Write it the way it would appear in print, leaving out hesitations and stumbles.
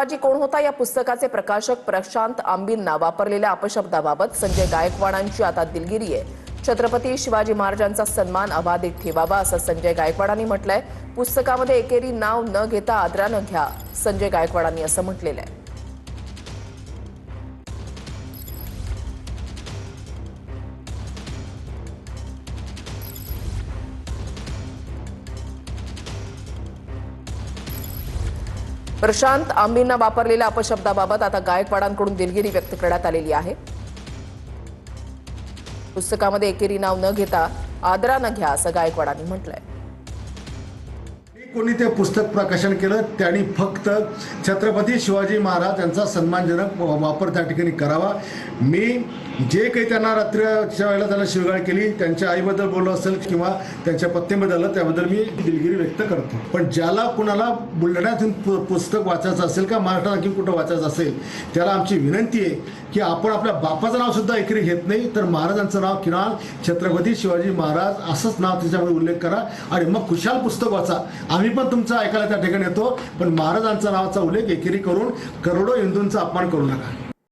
शिवाजी कोण होता या पुस्तकाचे प्रकाशक प्रशांत आंबींना वापरलेल्या अपशब्दाबाबत संजय गायकवाडांची आता दिलगिरी आहे। छत्रपती शिवाजी महाराजांचा सन्मान अबाधित ठेवावा असं संजय गायकवाडांनी म्हटलंय। पुस्तकामध्ये एकेरी नाव न घेता आदरानं घ्या, संजय गायकवाडांनी असं म्हटलेलं आहे। प्रशांत आंबींना वापरलेल्या अपशब्दाबाबत आता गायकवाडांकडून दिलगिरी व्यक्त करण्यात आलेली आहे। पुस्तकामध्ये एकेरी नाव न घेता आदरानं घ्या असं गायकवाडांनी म्हटलंय। कोणी ते पुस्तक प्रकाशन केलं त्यांनी फक्त छत्रपती शिवाजी महाराज यांचा सन्मानजनक वापर त्या ठिकाणी करावा। मी जे काही त्यांना रात्रीच्या वेळेला त्यांना शिवगाळ केली, त्यांच्या आईबद्दल बोललो असेल किंवा त्यांच्या पत्नीबद्दल, त्याबद्दल मी दिलगिरी व्यक्त करतो। पण ज्याला कुणाला बुलढाण्यातून पुस्तक वाचायचं असेल का महाराष्ट्रात आणखी कुठं वाचायचं असेल, त्याला आमची विनंती आहे की आपण आपल्या बापाचं नाव सुद्धा एकेरी घेत नाही तर महाराजांचं नाव किमान छत्रपती शिवाजी महाराज असंच नाव त्याच्यामध्ये उल्लेख करा आणि मग खुशाल पुस्तक वाचा। आम्ही पण तुमचं ऐकायला त्या ठिकाणी येतो, पण महाराजांचा नावाचा उल्लेख एकेरी करून करोडो हिंदूंचा अपमान करू नका।